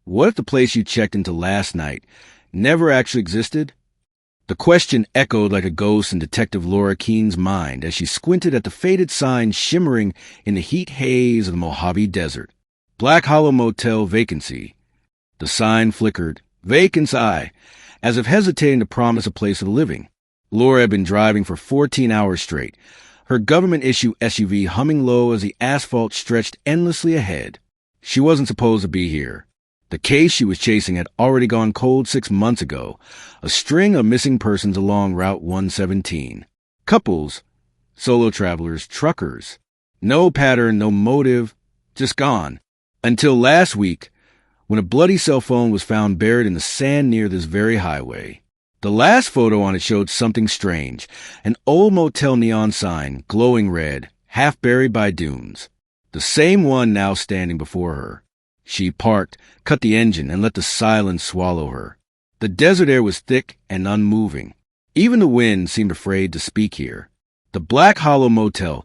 What if the place you checked into last night never actually existed? The question echoed like a ghost in Detective Laura Keene's mind as she squinted at the faded sign shimmering in the heat haze of the Mojave Desert. Black Hollow Motel vacancy. The sign flickered, vacancy, as if hesitating to promise a place of living. Laura had been driving for 14 hours straight, her government-issue SUV humming low as the asphalt stretched endlessly ahead. She wasn't supposed to be here. The case she was chasing had already gone cold 6 months ago, a string of missing persons along Route 117. Couples, solo travelers, truckers. No pattern, no motive, just gone. Until last week, when a bloody cell phone was found buried in the sand near this very highway. The last photo on it showed something strange, an old motel neon sign, glowing red, half buried by dunes. The same one now standing before her. She parked, cut the engine, and let the silence swallow her. The desert air was thick and unmoving. Even the wind seemed afraid to speak here. The Black Hollow Motel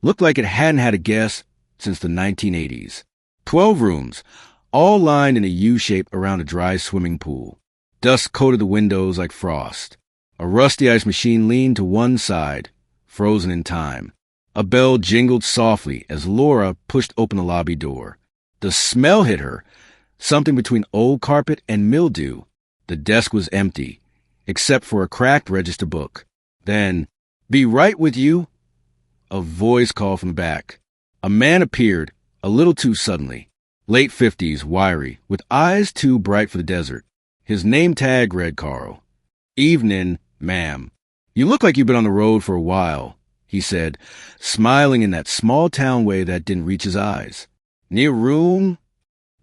looked like it hadn't had a guest since the 1980s. 12 rooms, all lined in a U shape around a dry swimming pool. Dust coated the windows like frost. A rusty ice machine leaned to one side, frozen in time. A bell jingled softly as Laura pushed open the lobby door. The smell hit her, something between old carpet and mildew. The desk was empty, except for a cracked register book. Then, "Be right with you," a voice called from the back. A man appeared, a little too suddenly. Late 50s, wiry, with eyes too bright for the desert. His name tag read Carl. "Evening, ma'am. You look like you've been on the road for a while," he said, smiling in that small-town way that didn't reach his eyes. "Need a room?"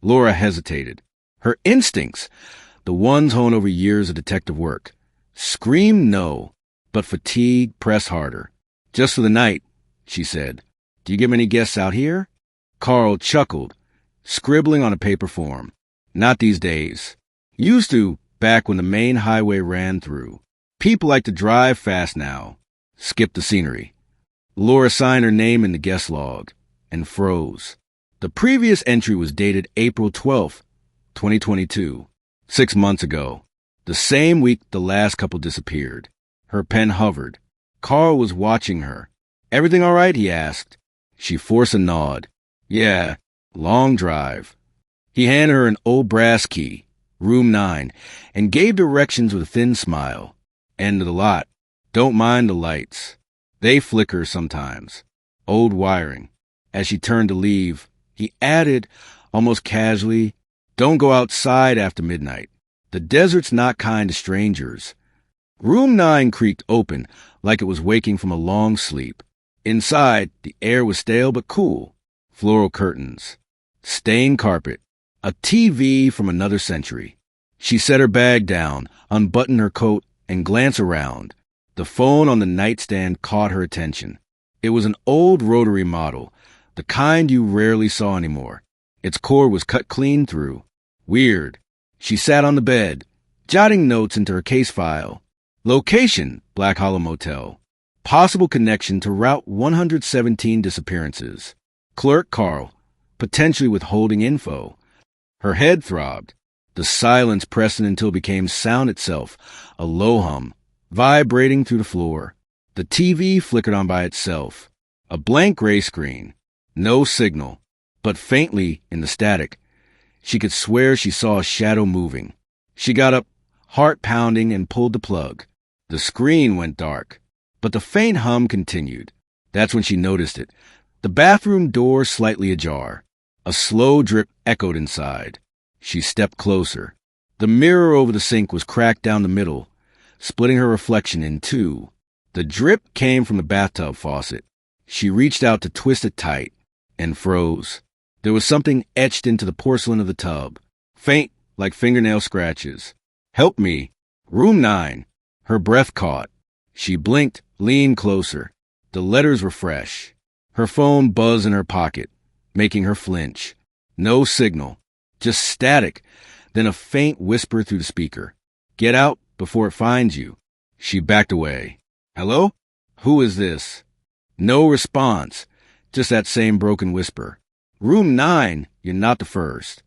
Laura hesitated. Her instincts, the ones honed over years of detective work, screamed no, but fatigue pressed harder. "Just for the night," she said. "Do you get many guests out here?" Carl chuckled, scribbling on a paper form. "Not these days. Used to, back when the main highway ran through. People like to drive fast now. Skip the scenery." Laura signed her name in the guest log and froze. The previous entry was dated April 12th, 2022, 6 months ago, the same week the last couple disappeared. Her pen hovered. Carl was watching her. "Everything all right?" he asked. She forced a nod. "Yeah, long drive." He handed her an old brass key, room 9, and gave directions with a thin smile. "End of the lot. Don't mind the lights. They flicker sometimes. Old wiring." As she turned to leave, he added, almost casually, "Don't go outside after midnight. The desert's not kind to strangers." Room 9 creaked open like it was waking from a long sleep. Inside, the air was stale but cool. Floral curtains. Stained carpet. A TV from another century. She set her bag down, unbuttoned her coat, and glanced around. The phone on the nightstand caught her attention. It was an old rotary model, the kind you rarely saw anymore. Its cord was cut clean through. Weird. She sat on the bed, jotting notes into her case file. Location, Black Hollow Motel. Possible connection to Route 117 disappearances. Clerk Carl, potentially withholding info. Her head throbbed. The silence pressed in until it became sound itself, a low hum, vibrating through the floor. The TV flickered on by itself. A blank gray screen. No signal, but faintly in the static. She could swear she saw a shadow moving. She got up, heart pounding, and pulled the plug. The screen went dark, but the faint hum continued. That's when she noticed it. The bathroom door slightly ajar. A slow drip echoed inside. She stepped closer. The mirror over the sink was cracked down the middle, splitting her reflection in two. The drip came from the bathtub faucet. She reached out to twist it tight and froze. There was something etched into the porcelain of the tub, faint like fingernail scratches. "Help me. Room 9. Her breath caught. She blinked, leaned closer. The letters were fresh. Her phone buzzed in her pocket, making her flinch. No signal, just static, then a faint whisper through the speaker. "Get out before it finds you." She backed away. "Hello? Who is this?" No response, just that same broken whisper. "Room 9, you're not the first."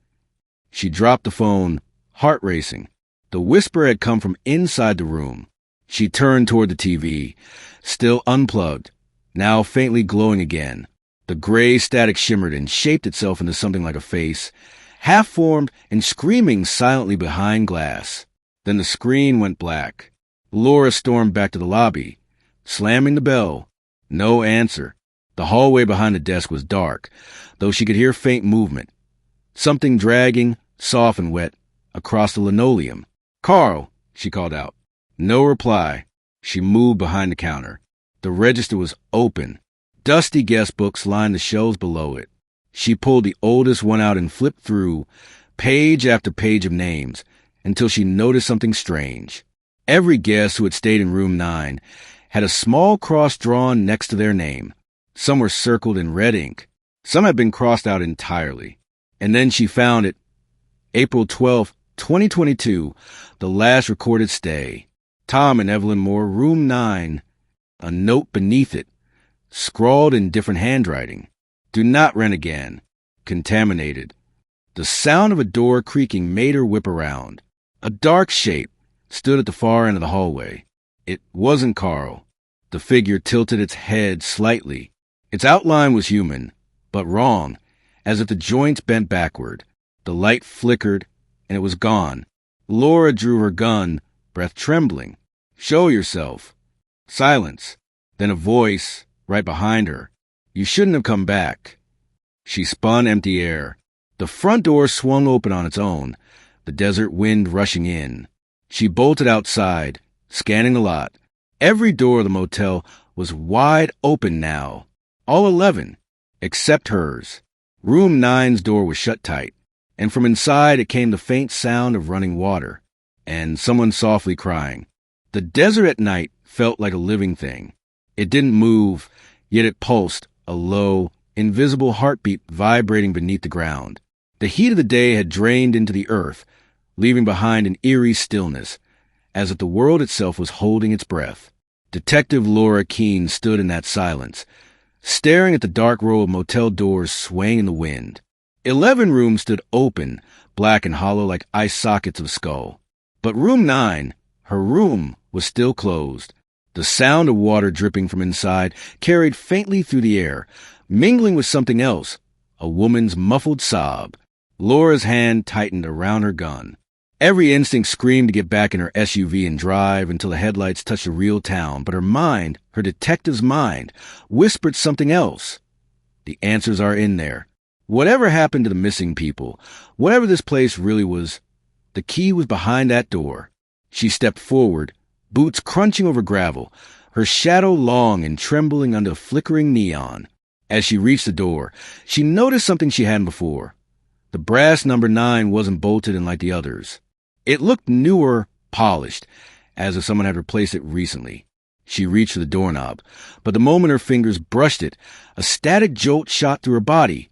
She dropped the phone, heart racing. The whisper had come from inside the room. She turned toward the TV, still unplugged, now faintly glowing again. The gray static shimmered and shaped itself into something like a face, half-formed and screaming silently behind glass. Then the screen went black. Laura stormed back to the lobby, slamming the bell. No answer. The hallway behind the desk was dark, though she could hear faint movement. Something dragging, soft and wet, across the linoleum. "Carl," she called out. No reply. She moved behind the counter. The register was open. Dusty guest books lined the shelves below it. She pulled the oldest one out and flipped through, page after page of names, until she noticed something strange. Every guest who had stayed in room 9 had a small cross drawn next to their name. Some were circled in red ink. Some had been crossed out entirely. And then she found it. April 12th, 2022, the last recorded stay. Tom and Evelyn Moore, room 9. A note beneath it, scrawled in different handwriting. Do not rent again. Contaminated. The sound of a door creaking made her whip around. A dark shape stood at the far end of the hallway. It wasn't Carl. The figure tilted its head slightly. Its outline was human, but wrong, as if the joints bent backward. The light flickered, and it was gone. Laura drew her gun, breath trembling. "Show yourself." Silence. Then a voice right behind her. "You shouldn't have come back." She spun empty air. The front door swung open on its own, the desert wind rushing in. She bolted outside, scanning the lot. Every door of the motel was wide open now. All 11, except hers. Room 9's door was shut tight, and from inside it came the faint sound of running water, and someone softly crying. The desert at night felt like a living thing. It didn't move, yet it pulsed, a low, invisible heartbeat vibrating beneath the ground. The heat of the day had drained into the earth, leaving behind an eerie stillness, as if the world itself was holding its breath. Detective Laura Keene stood in that silence, staring at the dark row of motel doors swaying in the wind. 11 rooms stood open, black and hollow like eye sockets of skull. But room 9, her room, was still closed. The sound of water dripping from inside carried faintly through the air, mingling with something else, a woman's muffled sob. Laura's hand tightened around her gun. Every instinct screamed to get back in her SUV and drive until the headlights touched a real town, but her mind, her detective's mind, whispered something else. The answers are in there. Whatever happened to the missing people, whatever this place really was, the key was behind that door. She stepped forward, boots crunching over gravel, her shadow long and trembling under the flickering neon. As she reached the door, she noticed something she hadn't before. The brass number 9 wasn't bolted in like the others. It looked newer, polished, as if someone had replaced it recently. She reached for the doorknob, but the moment her fingers brushed it, a static jolt shot through her body,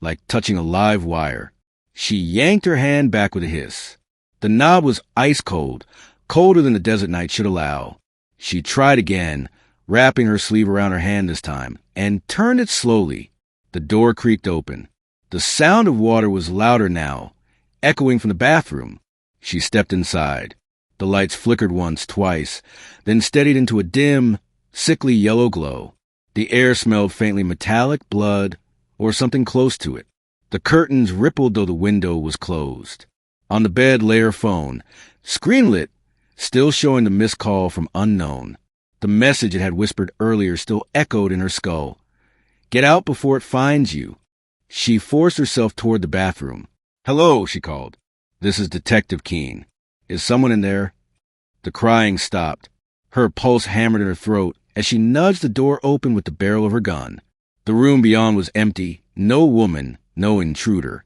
like touching a live wire. She yanked her hand back with a hiss. The knob was ice cold, colder than the desert night should allow. She tried again, wrapping her sleeve around her hand this time, and turned it slowly. The door creaked open. The sound of water was louder now, echoing from the bathroom. She stepped inside. The lights flickered once, twice, then steadied into a dim, sickly yellow glow. The air smelled faintly metallic, blood, or something close to it. The curtains rippled though the window was closed. On the bed lay her phone, screen-lit, still showing the missed call from unknown. The message it had whispered earlier still echoed in her skull. "Get out before it finds you." She forced herself toward the bathroom. "Hello," she called. "This is Detective Keene. Is someone in there?" The crying stopped. Her pulse hammered in her throat as she nudged the door open with the barrel of her gun. The room beyond was empty. No woman, no intruder.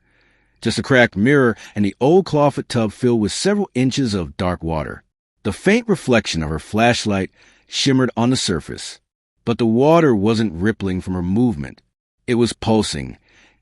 Just a cracked mirror and the old clawfoot tub filled with several inches of dark water. The faint reflection of her flashlight shimmered on the surface. But the water wasn't rippling from her movement. It was pulsing,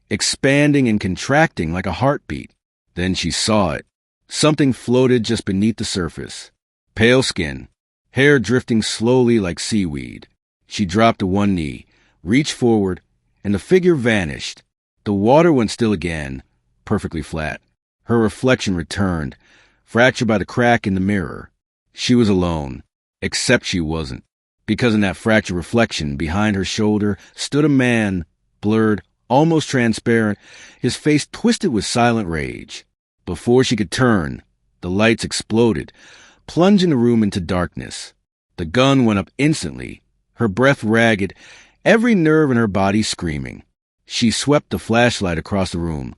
expanding and contracting like a heartbeat. Then she saw it. Something floated just beneath the surface. Pale skin, hair drifting slowly like seaweed. She dropped to one knee, reached forward, and the figure vanished. The water went still again, perfectly flat. Her reflection returned, fractured by the crack in the mirror. She was alone, except she wasn't, because in that fractured reflection behind her shoulder stood a man, blurred, almost transparent, his face twisted with silent rage. Before she could turn, the lights exploded, plunging the room into darkness. The gun went up instantly, her breath ragged, every nerve in her body screaming. She swept the flashlight across the room.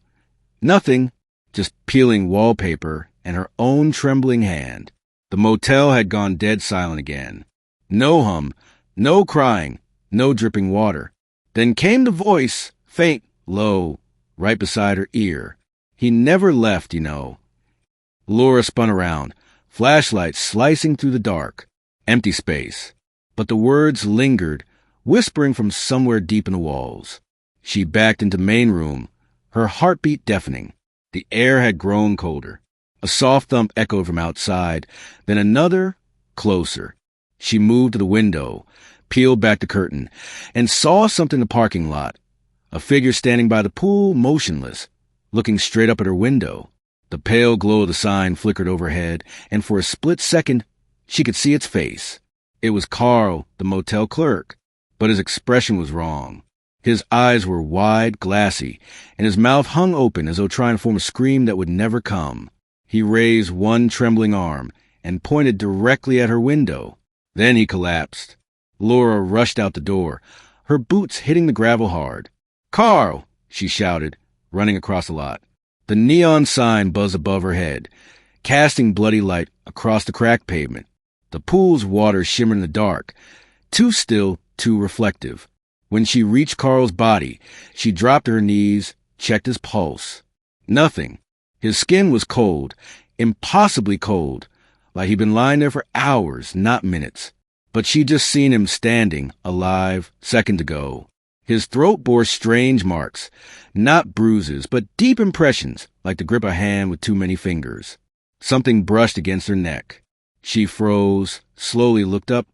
Nothing, just peeling wallpaper and her own trembling hand. The motel had gone dead silent again. No hum, no crying, no dripping water. Then came the voice, faint, low, right beside her ear. He never left, you know. Laura spun around, flashlight slicing through the dark. Empty space. But the words lingered, whispering from somewhere deep in the walls. She backed into the main room, her heartbeat deafening. The air had grown colder. A soft thump echoed from outside, then another, closer. She moved to the window, peeled back the curtain, and saw something in the parking lot. A figure standing by the pool, motionless, looking straight up at her window. The pale glow of the sign flickered overhead, and for a split second, she could see its face. It was Carl, the motel clerk, but his expression was wrong. His eyes were wide, glassy, and his mouth hung open as though trying to form a scream that would never come. He raised one trembling arm and pointed directly at her window. Then he collapsed. Laura rushed out the door, her boots hitting the gravel hard. "Carl!" she shouted, running across the lot. The neon sign buzzed above her head, casting bloody light across the cracked pavement. The pool's water shimmered in the dark, too still, too reflective. When she reached Carl's body, she dropped to her knees, checked his pulse. Nothing. His skin was cold, impossibly cold, like he'd been lying there for hours, not minutes. But she'd just seen him standing, alive, second ago. His throat bore strange marks, not bruises, but deep impressions, like the grip of a hand with too many fingers. Something brushed against her neck. She froze, slowly looked up,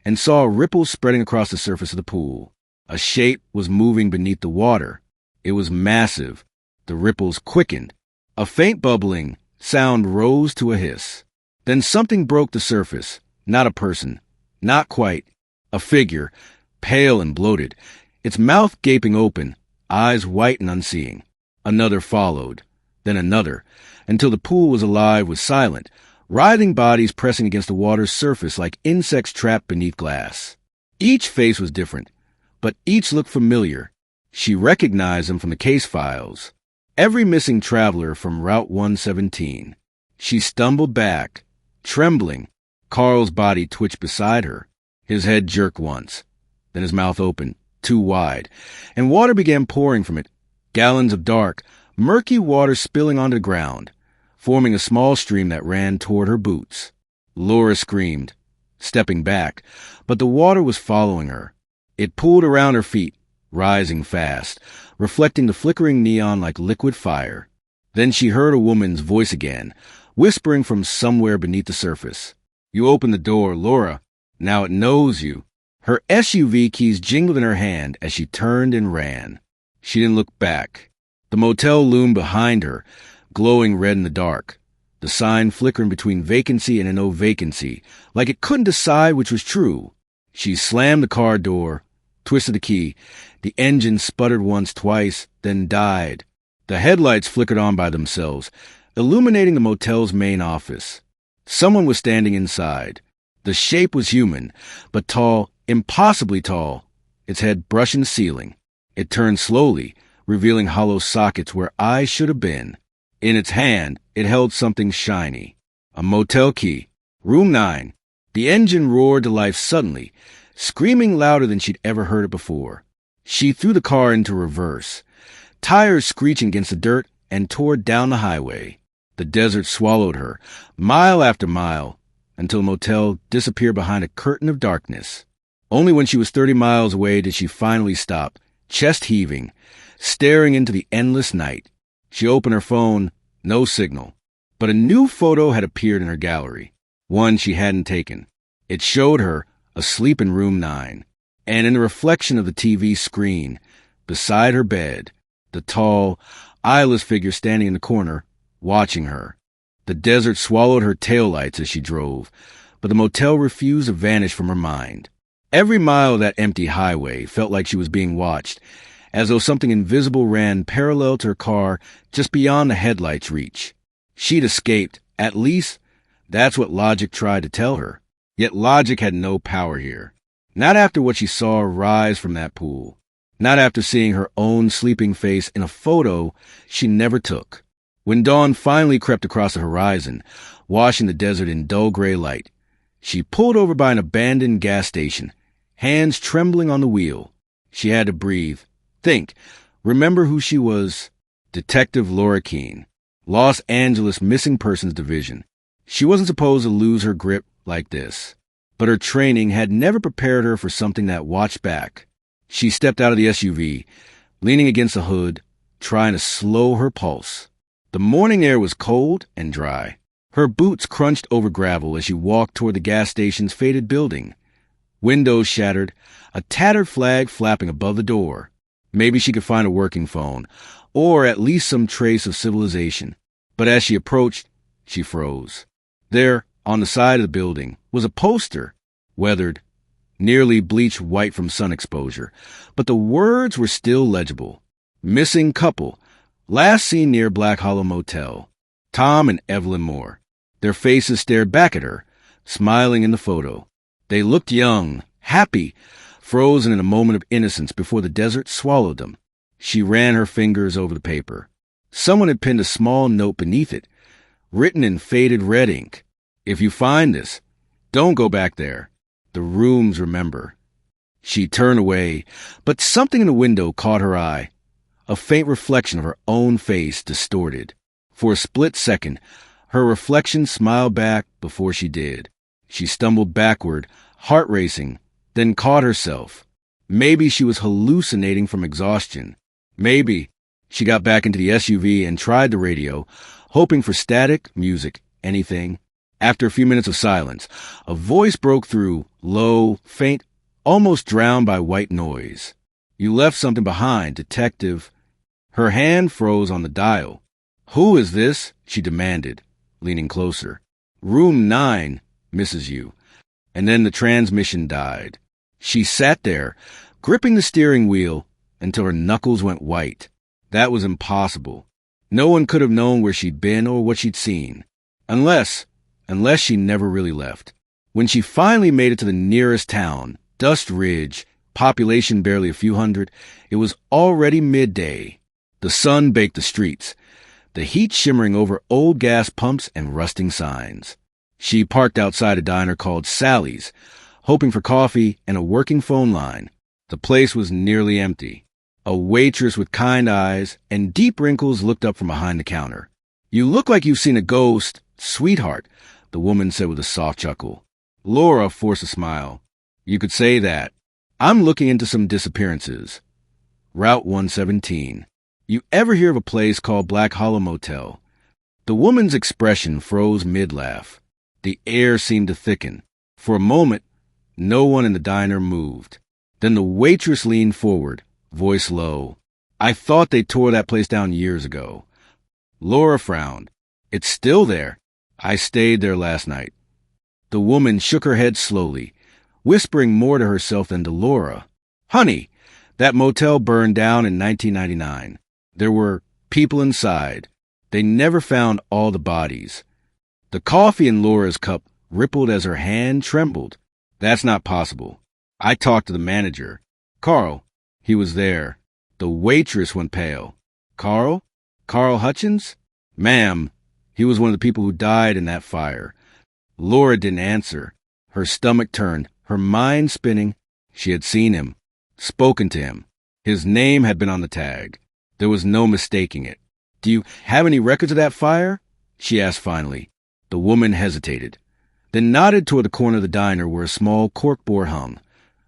and saw ripples spreading across the surface of the pool. A shape was moving beneath the water. It was massive. The ripples quickened. A faint bubbling sound rose to a hiss. Then something broke the surface. Not a person. Not quite. A figure, pale and bloated, its mouth gaping open, eyes white and unseeing. Another followed. Then another, until the pool was alive with silent, writhing bodies pressing against the water's surface like insects trapped beneath glass. Each face was different, but each looked familiar. She recognized them from the case files. Every missing traveler from Route 117. She stumbled back, trembling. Carl's body twitched beside her. His head jerked once. Then his mouth opened, too wide, and water began pouring from it. Gallons of dark, murky water spilling onto the ground, forming a small stream that ran toward her boots. Laura screamed, stepping back, but the water was following her. It pooled around her feet, rising fast, reflecting the flickering neon like liquid fire. Then she heard a woman's voice again, whispering from somewhere beneath the surface. "You opened the door, Laura. Now it knows you." Her SUV keys jingled in her hand as she turned and ran. She didn't look back. The motel loomed behind her, glowing red in the dark. The sign flickering between vacancy and a no vacancy, like it couldn't decide which was true. She slammed the car door, twisted the key. The engine sputtered once, twice, then died. The headlights flickered on by themselves, illuminating the motel's main office. Someone was standing inside. The shape was human, but tall, impossibly tall, its head brushing the ceiling. It turned slowly, revealing hollow sockets where eyes should have been. In its hand, it held something shiny. A motel key. Room 9. The engine roared to life suddenly, screaming louder than she'd ever heard it before. She threw the car into reverse, tires screeching against the dirt, and tore down the highway. The desert swallowed her, mile after mile, until the motel disappeared behind a curtain of darkness. Only when she was 30 miles away did she finally stop, chest heaving, staring into the endless night. She opened her phone, no signal. But a new photo had appeared in her gallery, one she hadn't taken. It showed her asleep in room 9, and in the reflection of the TV screen, beside her bed, the tall, eyeless figure standing in the corner watching her. The desert swallowed her taillights as she drove, but the motel refused to vanish from her mind. Every mile of that empty highway felt like she was being watched, as though something invisible ran parallel to her car just beyond the headlights' reach. She'd escaped, at least that's what logic tried to tell her. Yet logic had no power here. Not after what she saw rise from that pool. Not after seeing her own sleeping face in a photo she never took. When dawn finally crept across the horizon, washing the desert in dull gray light, she pulled over by an abandoned gas station, hands trembling on the wheel. She had to breathe, think, remember who she was. Detective Laura Keene, Los Angeles Missing Persons Division. She wasn't supposed to lose her grip like this, but her training had never prepared her for something that watched back. She stepped out of the SUV, leaning against the hood, trying to slow her pulse. The morning air was cold and dry. Her boots crunched over gravel as she walked toward the gas station's faded building. Windows shattered, a tattered flag flapping above the door. Maybe she could find a working phone, or at least some trace of civilization. But as she approached, she froze. There, on the side of the building, was a poster, weathered, nearly bleached white from sun exposure, but the words were still legible. Missing couple, last seen near Black Hollow Motel. Tom and Evelyn Moore. Their faces stared back at her, smiling in the photo. They looked young, happy, frozen in a moment of innocence before the desert swallowed them. She ran her fingers over the paper. Someone had pinned a small note beneath it, written in faded red ink. If you find this, don't go back there. The rooms remember. She turned away, but something in the window caught her eye. A faint reflection of her own face distorted. For a split second, her reflection smiled back before she did. She stumbled backward, heart racing, then caught herself. Maybe she was hallucinating from exhaustion. Maybe she got back into the SUV and tried the radio, hoping for static, music, anything. After a few minutes of silence, a voice broke through, low, faint, almost drowned by white noise. You left something behind, Detective. Her hand froze on the dial. Who is this? She demanded, leaning closer. Room 9 misses you. And then the transmission died. She sat there, gripping the steering wheel until her knuckles went white. That was impossible. No one could have known where she'd been or what she'd seen. Unless she never really left. When she finally made it to the nearest town, Dust Ridge, population barely a few hundred, it was already midday. The sun baked the streets, the heat shimmering over old gas pumps and rusting signs. She parked outside a diner called Sally's, hoping for coffee and a working phone line. The place was nearly empty. A waitress with kind eyes and deep wrinkles looked up from behind the counter. You look like you've seen a ghost, sweetheart, the woman said with a soft chuckle. Laura forced a smile. You could say that. I'm looking into some disappearances. Route 117. You ever hear of a place called Black Hollow Motel? The woman's expression froze mid-laugh. The air seemed to thicken. For a moment, no one in the diner moved. Then the waitress leaned forward, voice low. I thought they tore that place down years ago. Laura frowned. It's still there. I stayed there last night. The woman shook her head slowly, whispering more to herself than to Laura. Honey, that motel burned down in 1999. There were people inside. They never found all the bodies. The coffee in Laura's cup rippled as her hand trembled. That's not possible. I talked to the manager. Carl. He was there. The waitress went pale. Carl? Carl Hutchins? Ma'am, he was one of the people who died in that fire. Laura didn't answer. Her stomach turned, her mind spinning. She had seen him, spoken to him. His name had been on the tag. There was no mistaking it. Do you have any records of that fire? She asked finally. The woman hesitated, then nodded toward the corner of the diner where a small corkboard hung,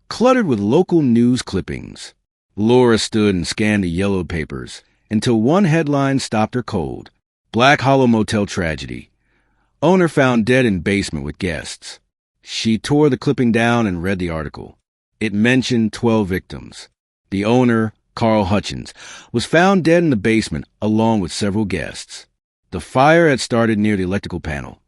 cluttered with local news clippings. Laura stood and scanned the yellowed papers until one headline stopped her cold. Black Hollow Motel tragedy. Owner found dead in basement with guests. She tore the clipping down and read the article. It mentioned 12 victims. The owner, Carl Hutchins, was found dead in the basement along with several guests. The fire had started near the electrical panel.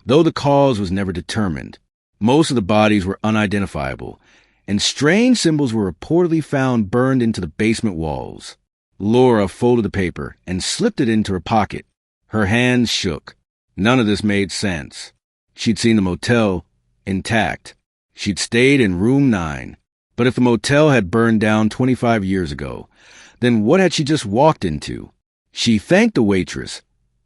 Though the cause was never determined, most of the bodies were unidentifiable, and strange symbols were reportedly found burned into the basement walls. Laura folded the paper and slipped it into her pocket. Her hands shook. None of this made sense. She'd seen the motel intact. She'd stayed in room 9. But if the motel had burned down 25 years ago, then what had she just walked into? She thanked the waitress,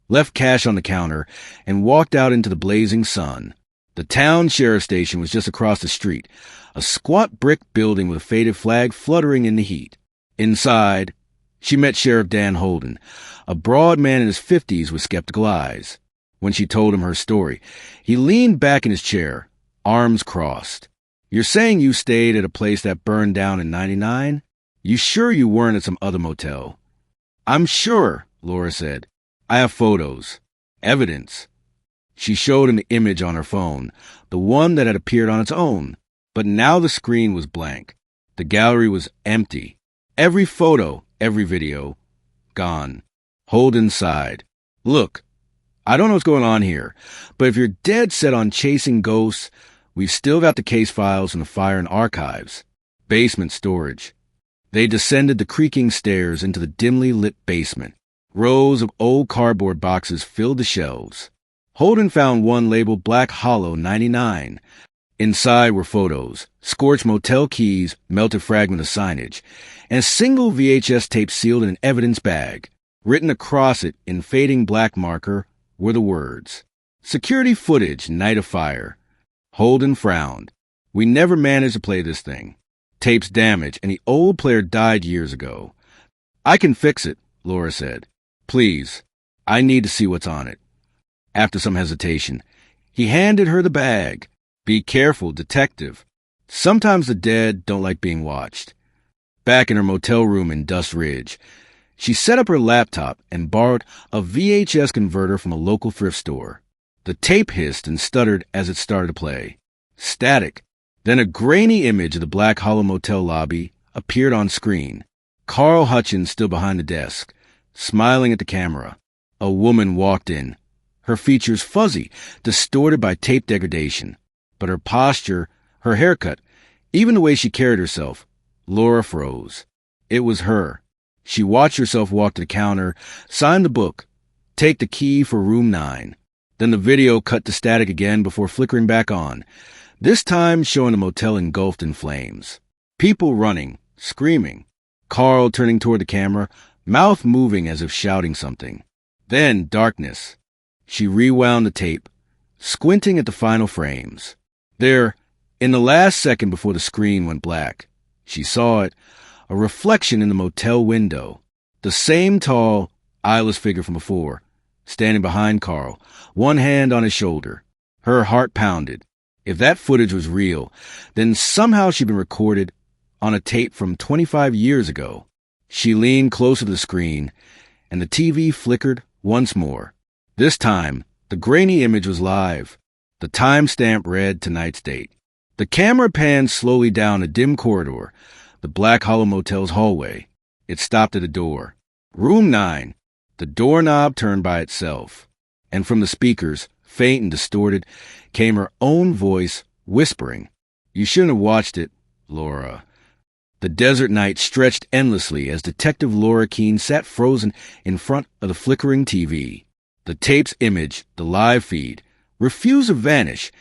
left cash on the counter, and walked out into the blazing sun. The town sheriff station was just across the street, a squat brick building with a faded flag fluttering in the heat. Inside, she met Sheriff Dan Holden, a broad man in his 50s with skeptical eyes. When she told him her story, he leaned back in his chair, arms crossed. "You're saying you stayed at a place that burned down in '99? You sure you weren't at some other motel?" "I'm sure," Laura said. "I have photos. Evidence." She showed him the image on her phone, the one that had appeared on its own. But now the screen was blank. The gallery was empty. Every photo, every video, gone. Holden sighed. "Look, I don't know what's going on here, but if you're dead set on chasing ghosts, we've still got the case files from the fire and archives. Basement storage." They descended the creaking stairs into the dimly lit basement. Rows of old cardboard boxes filled the shelves. Holden found one labeled Black Hollow 99. Inside were photos, scorched motel keys, melted fragment of signage, and a single VHS tape sealed in an evidence bag. Written across it in fading black marker were the words, "Security footage, night of fire." Holden frowned. "We never managed to play this thing. Tape's damaged, and the old player died years ago." "I can fix it," Laura said. "Please, I need to see what's on it." After some hesitation, he handed her the bag. "Be careful, detective. Sometimes the dead don't like being watched." Back in her motel room in Dust Ridge, she set up her laptop and borrowed a VHS converter from a local thrift store. The tape hissed and stuttered as it started to play. Static. Then a grainy image of the Black Hollow Motel lobby appeared on screen. Carl Hutchins stood behind the desk, smiling at the camera. A woman walked in, her features fuzzy, distorted by tape degradation. But her posture, her haircut, even the way she carried herself, Laura froze. It was her. She watched herself walk to the counter, sign the book, take the key for room 9. Then the video cut to static again before flickering back on, this time showing the motel engulfed in flames. People running, screaming. Carl turning toward the camera, mouth moving as if shouting something. Then darkness. She rewound the tape, squinting at the final frames. There, in the last second before the screen went black, she saw it, a reflection in the motel window. The same tall, eyeless figure from before, standing behind Carl, one hand on his shoulder. Her heart pounded. If that footage was real, then somehow she'd been recorded on a tape from 25 years ago. She leaned closer to the screen, and the TV flickered once more. This time, the grainy image was live. The timestamp read tonight's date. The camera panned slowly down a dim corridor, the Black Hollow Motel's hallway. It stopped at a door. Room 9. The doorknob turned by itself. And from the speakers, faint and distorted, came her own voice, whispering. "You shouldn't have watched it, Laura." The desert night stretched endlessly as Detective Laura Keene sat frozen in front of the flickering TV. The tape's image, the live feed, refused to vanish,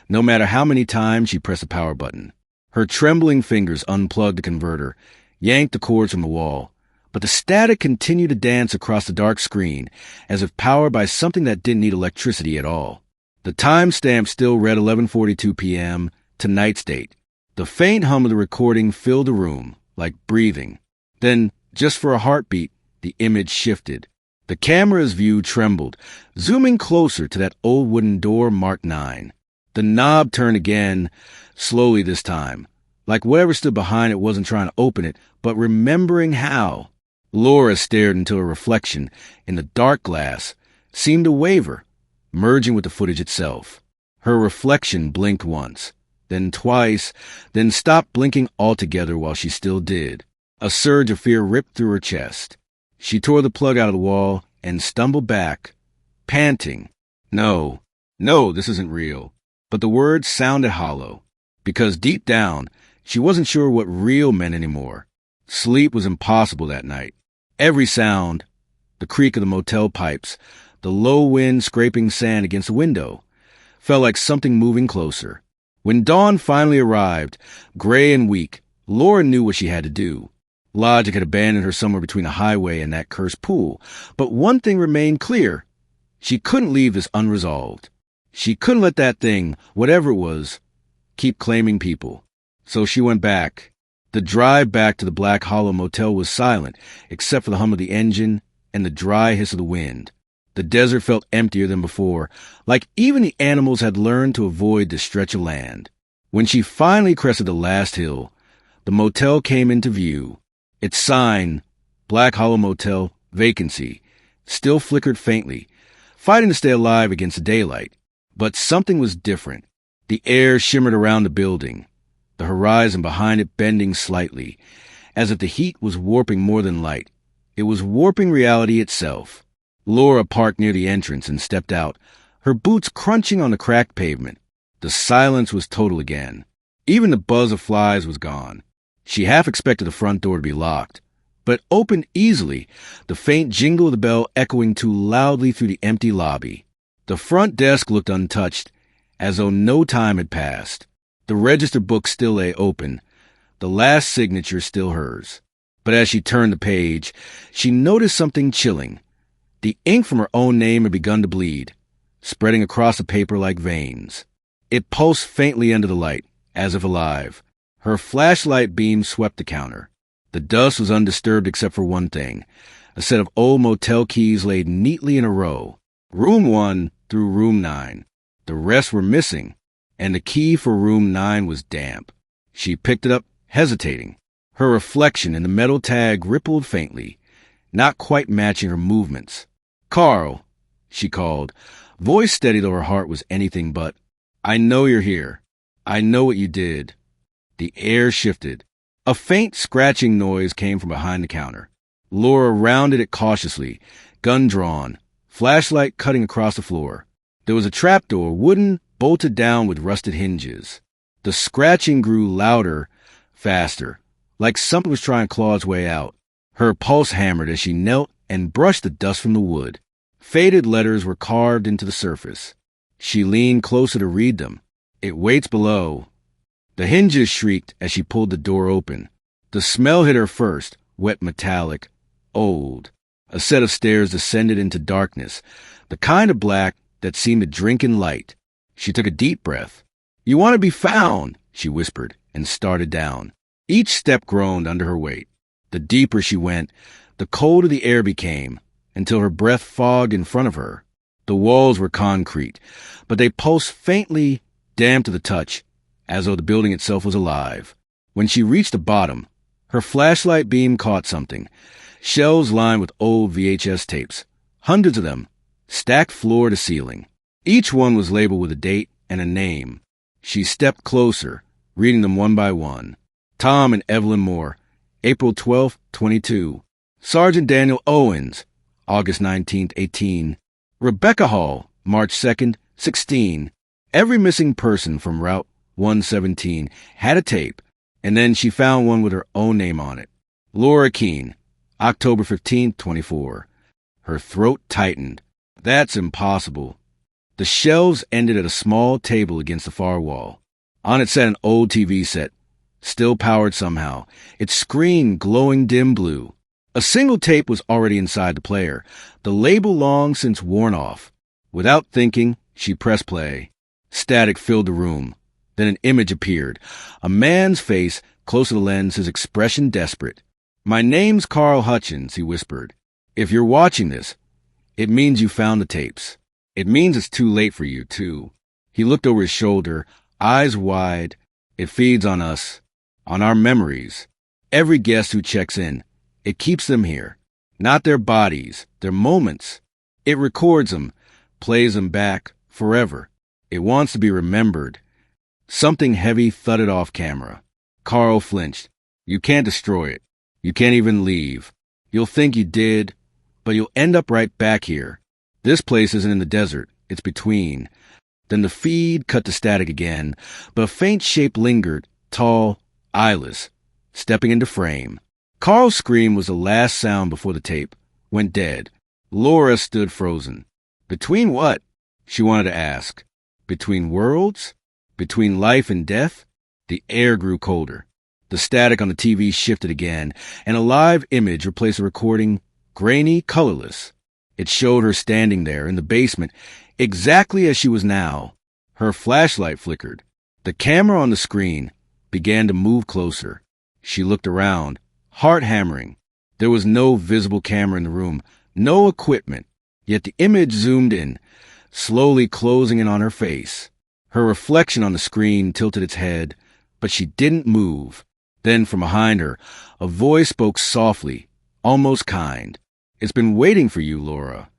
no matter how many times she pressed the power button. Her trembling fingers unplugged the converter, yanked the cords from the wall, but the static continued to dance across the dark screen, as if powered by something that didn't need electricity at all. The timestamp still read 11:42 p.m., tonight's date. The faint hum of the recording filled the room, like breathing. Then, just for a heartbeat, the image shifted. The camera's view trembled, zooming closer to that old wooden door marked 9. The knob turned again, slowly this time, like whatever stood behind it wasn't trying to open it, but remembering how. Laura stared until her reflection, in the dark glass, seemed to waver, merging with the footage itself. Her reflection blinked once, then twice, then stopped blinking altogether while she still did. A surge of fear ripped through her chest. She tore the plug out of the wall and stumbled back, panting. No, no, this isn't real. But the words sounded hollow, because deep down, she wasn't sure what real meant anymore. Sleep was impossible that night. Every sound, the creak of the motel pipes, the low wind scraping sand against the window, felt like something moving closer. When dawn finally arrived, gray and weak, Laura knew what she had to do. Logic had abandoned her somewhere between the highway and that cursed pool, but one thing remained clear. She couldn't leave this unresolved. She couldn't let that thing, whatever it was, keep claiming people. So she went back. The drive back to the Black Hollow Motel was silent, except for the hum of the engine and the dry hiss of the wind. The desert felt emptier than before, like even the animals had learned to avoid the stretch of land. When she finally crested the last hill, the motel came into view. Its sign, Black Hollow Motel, vacancy, still flickered faintly, fighting to stay alive against the daylight. But something was different. The air shimmered around the building, the horizon behind it bending slightly, as if the heat was warping more than light. It was warping reality itself. Laura parked near the entrance and stepped out, her boots crunching on the cracked pavement. The silence was total again. Even the buzz of flies was gone. She half expected the front door to be locked, but it opened easily, the faint jingle of the bell echoing too loudly through the empty lobby. The front desk looked untouched, as though no time had passed. The register book still lay open, the last signature still hers. But as she turned the page, she noticed something chilling. The ink from her own name had begun to bleed, spreading across the paper like veins. It pulsed faintly under the light, as if alive. Her flashlight beam swept the counter. The dust was undisturbed except for one thing, a set of old motel keys laid neatly in a row. Room 1 through Room 9. The rest were missing, and the key for Room 9 was damp. She picked it up, hesitating. Her reflection in the metal tag rippled faintly, not quite matching her movements. "Carl," she called, voice steady though her heart was anything but. "I know you're here. I know what you did." The air shifted. A faint scratching noise came from behind the counter. Laura rounded it cautiously, gun drawn, flashlight cutting across the floor. There was a trapdoor, wooden, bolted down with rusted hinges. The scratching grew louder, faster, like something was trying to claw its way out. Her pulse hammered as she knelt and brushed the dust from the wood. Faded letters were carved into the surface. She leaned closer to read them. "It waits below." The hinges shrieked as she pulled the door open. The smell hit her first, wet metallic, old. A set of stairs descended into darkness, the kind of black that seemed to drink in light. She took a deep breath. "You want to be found," she whispered, and started down. Each step groaned under her weight. The deeper she went, the colder the air became, until her breath fogged in front of her. The walls were concrete, but they pulsed faintly, damp to the touch, as though the building itself was alive. When she reached the bottom, her flashlight beam caught something. Shelves lined with old VHS tapes, hundreds of them, stacked floor to ceiling. Each one was labeled with a date and a name. She stepped closer, reading them one by one. Tom and Evelyn Moore, April 12th, 22. Sergeant Daniel Owens, August 19th, 18. Rebecca Hall, March 2nd, 16. Every missing person from Route 117 had a tape, and then she found one with her own name on it. Laura Keene, October 15th, 24. Her throat tightened. That's impossible. The shelves ended at a small table against the far wall. On it sat an old TV set, still powered somehow, its screen glowing dim blue. A single tape was already inside the player, the label long since worn off. Without thinking, she pressed play. Static filled the room. Then an image appeared. A man's face, close to the lens, his expression desperate. "My name's Carl Hutchins," he whispered. "If you're watching this, it means you found the tapes. It means it's too late for you, too." He looked over his shoulder, eyes wide. "It feeds on us, on our memories. Every guest who checks in, it keeps them here. Not their bodies, their moments. It records them, plays them back, forever. It wants to be remembered." Something heavy thudded off camera. Carl flinched. "You can't destroy it. You can't even leave. You'll think you did, but you'll end up right back here." This place isn't in the desert. It's between. Then the feed cut to static again, but a faint shape lingered, tall, eyeless, stepping into frame. Carl's scream was the last sound before the tape went dead. Laura stood frozen. Between what? She wanted to ask. Between worlds? Between life and death? The air grew colder. The static on the TV shifted again, and a live image replaced the recording, grainy, colorless. It showed her standing there in the basement, exactly as she was now. Her flashlight flickered. The camera on the screen began to move closer. She looked around, heart hammering. There was no visible camera in the room, no equipment, yet the image zoomed in, slowly closing in on her face. Her reflection on the screen tilted its head, but she didn't move. Then from behind her, a voice spoke softly, almost kind. It's been waiting for you, Laura.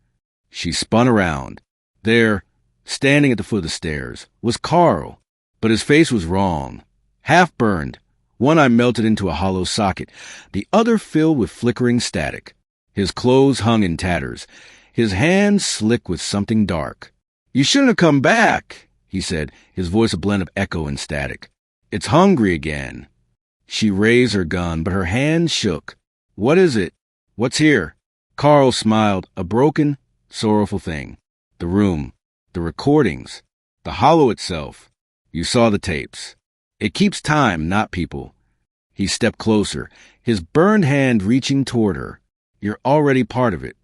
She spun around. There, standing at the foot of the stairs, was Carl, but his face was wrong. Half burned, one eye melted into a hollow socket, the other filled with flickering static. His clothes hung in tatters, his hands slick with something dark. You shouldn't have come back, he said, his voice a blend of echo and static. It's hungry again. She raised her gun, but her hands shook. What is it? What's here? Carl smiled, a broken, sorrowful thing. The room, the recordings, the hollow itself. You saw the tapes. It keeps time, not people. He stepped closer, his burned hand reaching toward her. You're already part of it.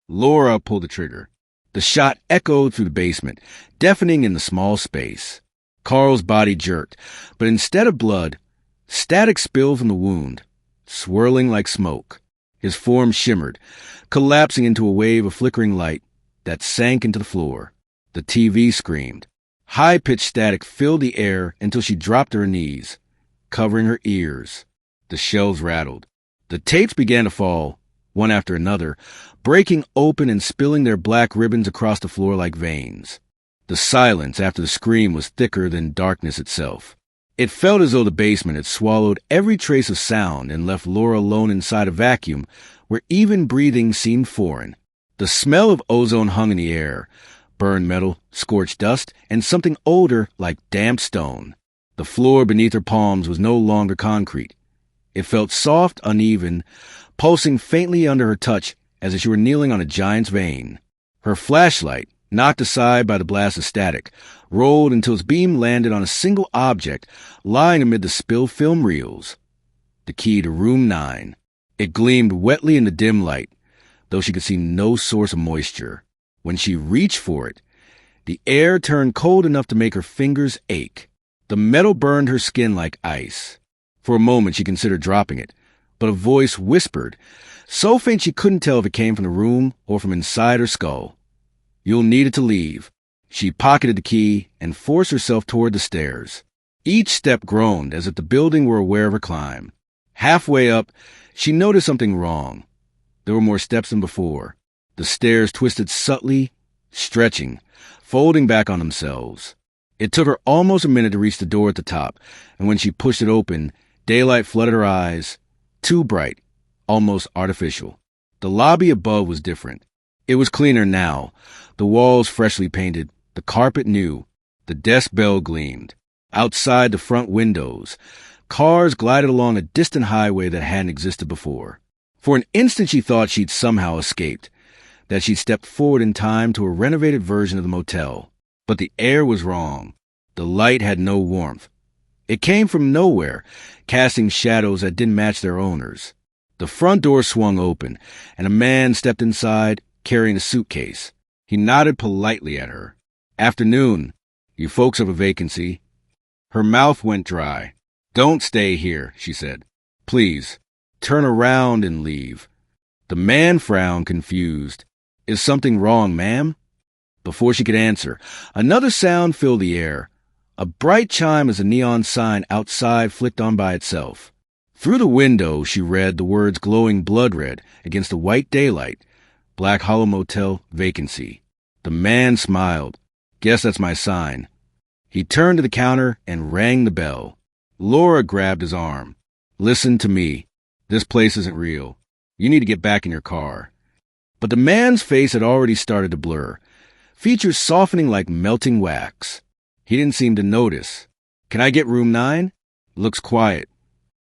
Laura pulled the trigger. The shot echoed through the basement, deafening in the small space. Carl's body jerked, but instead of blood, static spilled from the wound, swirling like smoke. His form shimmered, collapsing into a wave of flickering light that sank into the floor. The TV screamed. High-pitched static filled the air until she dropped to her knees, covering her ears. The shelves rattled. The tapes began to fall, one after another, breaking open and spilling their black ribbons across the floor like veins. The silence after the scream was thicker than darkness itself. It felt as though the basement had swallowed every trace of sound and left Laura alone inside a vacuum where even breathing seemed foreign. The smell of ozone hung in the air, burned metal, scorched dust, and something older like damp stone. The floor beneath her palms was no longer concrete. It felt soft, uneven, pulsing faintly under her touch as if she were kneeling on a giant's vein. Her flashlight, knocked aside by the blast of static, rolled until its beam landed on a single object lying amid the spilled film reels. The key to room 9. It gleamed wetly in the dim light, though she could see no source of moisture. When she reached for it, the air turned cold enough to make her fingers ache. The metal burned her skin like ice. For a moment she considered dropping it, but a voice whispered, so faint she couldn't tell if it came from the room or from inside her skull. You'll need it to leave. She pocketed the key and forced herself toward the stairs. Each step groaned as if the building were aware of her climb. Halfway up, she noticed something wrong. There were more steps than before. The stairs twisted subtly, stretching, folding back on themselves. It took her almost a minute to reach the door at the top, and when she pushed it open, daylight flooded her eyes, too bright, almost artificial. The lobby above was different. It was cleaner now, the walls freshly painted, the carpet new, the desk bell gleamed. Outside the front windows, cars glided along a distant highway that hadn't existed before. For an instant she thought she'd somehow escaped, that she'd stepped forward in time to a renovated version of the motel. But the air was wrong. The light had no warmth. It came from nowhere, casting shadows that didn't match their owners. The front door swung open, and a man stepped inside, carrying a suitcase. He nodded politely at her. Afternoon. You folks have a vacancy. Her mouth went dry. Don't stay here, she said. Please, turn around and leave. The man frowned, confused. Is something wrong, ma'am? Before she could answer, another sound filled the air. A bright chime as a neon sign outside flicked on by itself. Through the window, she read the words glowing blood red against the white daylight. Black Hollow Motel, vacancy. The man smiled. Guess that's my sign. He turned to the counter and rang the bell. Laura grabbed his arm. Listen to me. This place isn't real. You need to get back in your car. But the man's face had already started to blur, features softening like melting wax. He didn't seem to notice. "Can I get room 9? Looks quiet."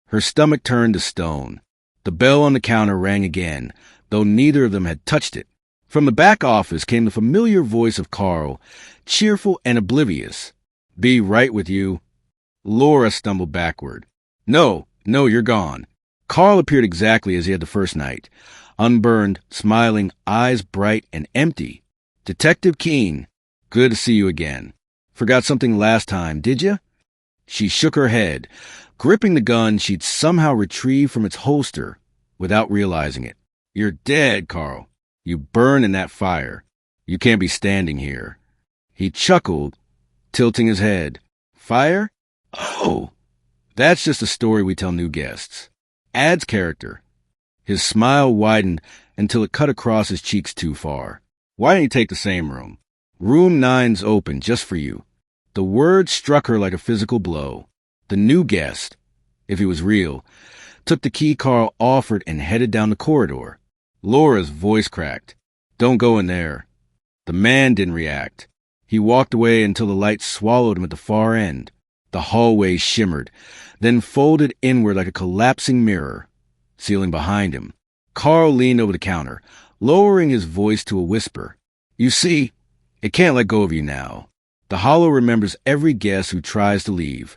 Her stomach turned to stone. The bell on the counter rang again, though neither of them had touched it. From the back office came the familiar voice of Carl, cheerful and oblivious. "Be right with you." Laura stumbled backward. No, you're gone." Carl appeared exactly as he had the first night, unburned, smiling, eyes bright and empty. "Detective Keene, good to see you again. Forgot something last time, did you?" She shook her head, gripping the gun she'd somehow retrieved from its holster without realizing it. "You're dead, Carl. You burned in that fire. You can't be standing here." He chuckled, tilting his head. "Fire? Oh, that's just a story we tell new guests. Adds character." His smile widened until it cut across his cheeks too far. "Why don't you take the same room? Room 9's open just for you." The word struck her like a physical blow. The new guest, if he was real, took the key Carl offered and headed down the corridor. Laura's voice cracked. "Don't go in there." The man didn't react. He walked away until the light swallowed him at the far end. The hallway shimmered, then folded inward like a collapsing mirror, sealing behind him. Carl leaned over the counter, lowering his voice to a whisper. "You see, it can't let go of you now. The Hollow remembers every guest who tries to leave."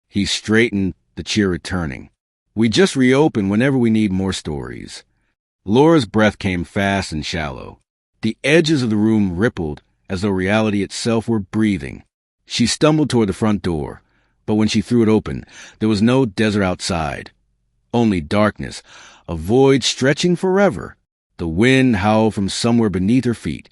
He straightened, the cheer returning. "We just reopen whenever we need more stories." Laura's breath came fast and shallow. The edges of the room rippled as though reality itself were breathing. She stumbled toward the front door, but when she threw it open, there was no desert outside. Only darkness, a void stretching forever. The wind howled from somewhere beneath her feet,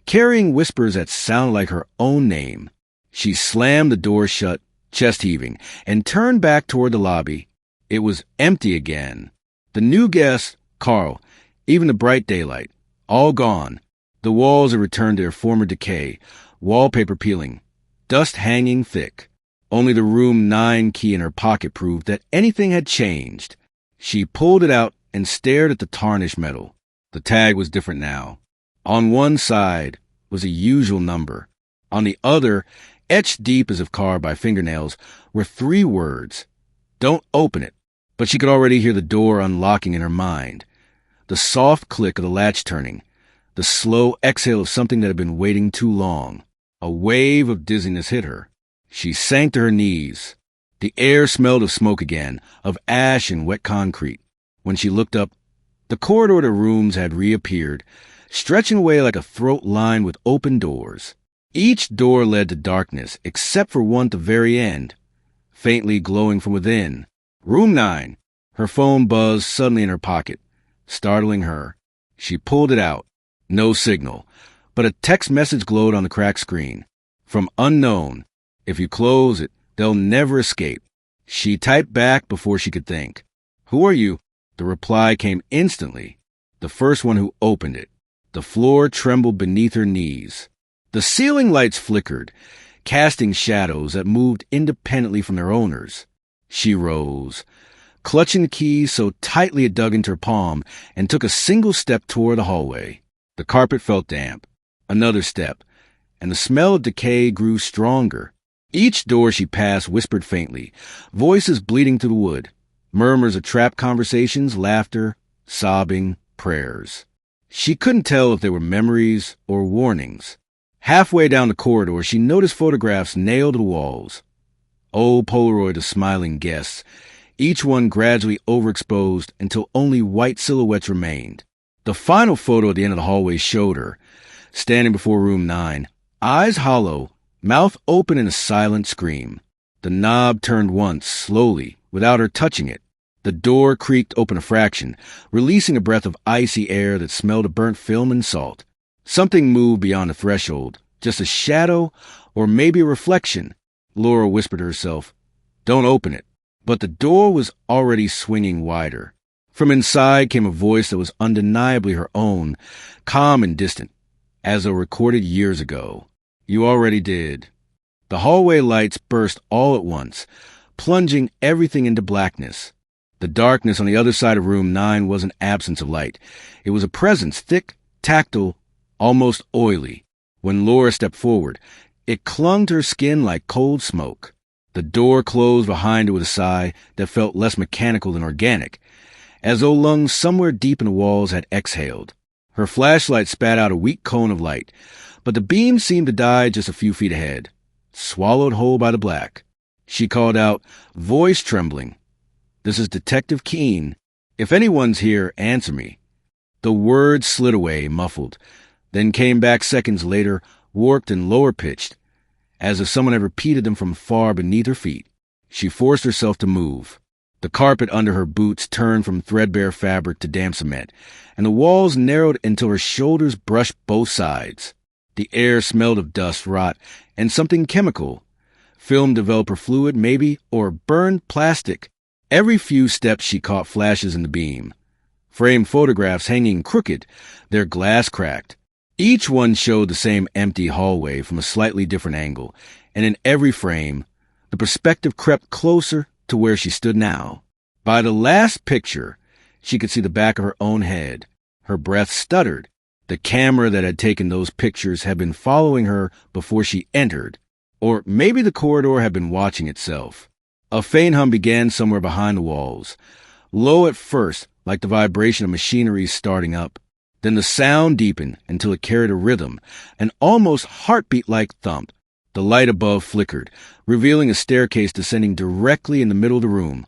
carrying whispers that sounded like her own name. She slammed the door shut, chest heaving, and turned back toward the lobby. It was empty again. The new guest, Carl, even the bright daylight, all gone. The walls had returned to their former decay, wallpaper peeling, dust hanging thick. Only the room 9 key in her pocket proved that anything had changed. She pulled it out and stared at the tarnished metal. The tag was different now. On one side was a usual number. On the other, etched deep as if carved by fingernails, were 3 words. "Don't open it." But she could already hear the door unlocking in her mind. The soft click of the latch turning. The slow exhale of something that had been waiting too long. A wave of dizziness hit her. She sank to her knees. The air smelled of smoke again, of ash and wet concrete. When she looked up, the corridor to rooms had reappeared, stretching away like a throat lined with open doors. Each door led to darkness, except for one at the very end, faintly glowing from within. "Room 9. Her phone buzzed suddenly in her pocket, startling her. She pulled it out. No signal, but a text message glowed on the cracked screen. From unknown. "If you close it, they'll never escape." She typed back before she could think. "Who are you?" The reply came instantly. The first one who opened it. The floor trembled beneath her knees. The ceiling lights flickered, casting shadows that moved independently from their owners. She rose, clutching the keys so tightly it dug into her palm, and took a single step toward the hallway. The carpet felt damp. Another step, and the smell of decay grew stronger. Each door she passed whispered faintly, voices bleeding through the wood, murmurs of trapped conversations, laughter, sobbing, prayers. She couldn't tell if they were memories or warnings. Halfway down the corridor, she noticed photographs nailed to the walls. Old Polaroid of smiling guests, each one gradually overexposed until only white silhouettes remained. The final photo at the end of the hallway showed her, standing before room 9, eyes hollow, mouth open in a silent scream. The knob turned once, slowly, without her touching it. The door creaked open a fraction, releasing a breath of icy air that smelled of burnt film and salt. Something moved beyond the threshold, just a shadow, or maybe a reflection. Laura whispered to herself, "Don't open it." But the door was already swinging wider. From inside came a voice that was undeniably her own, calm and distant, as though recorded years ago. "You already did." The hallway lights burst all at once, plunging everything into blackness. The darkness on the other side of room 9 wasn't absence of light. It was a presence thick, tactile, almost oily. When Laura stepped forward, it clung to her skin like cold smoke. The door closed behind her with a sigh that felt less mechanical than organic, as though lungs somewhere deep in the walls had exhaled. Her flashlight spat out a weak cone of light, but the beam seemed to die just a few feet ahead, swallowed whole by the black. She called out, voice trembling, "This is Detective Keene. If anyone's here, answer me." The words slid away, muffled, then came back seconds later, warped and lower-pitched, as if someone had repeated them from far beneath her feet. She forced herself to move. The carpet under her boots turned from threadbare fabric to damp cement, and the walls narrowed until her shoulders brushed both sides. The air smelled of dust, rot, and something chemical. Film developer fluid, maybe, or burned plastic. Every few steps she caught flashes in the beam. Framed photographs hanging crooked, their glass cracked. Each one showed the same empty hallway from a slightly different angle, and in every frame, the perspective crept closer to where she stood now. By the last picture, she could see the back of her own head. Her breath stuttered. The camera that had taken those pictures had been following her before she entered, or maybe the corridor had been watching itself. A faint hum began somewhere behind the walls, low at first, like the vibration of machinery starting up. Then the sound deepened until it carried a rhythm, an almost heartbeat-like thump. The light above flickered, revealing a staircase descending directly in the middle of the room,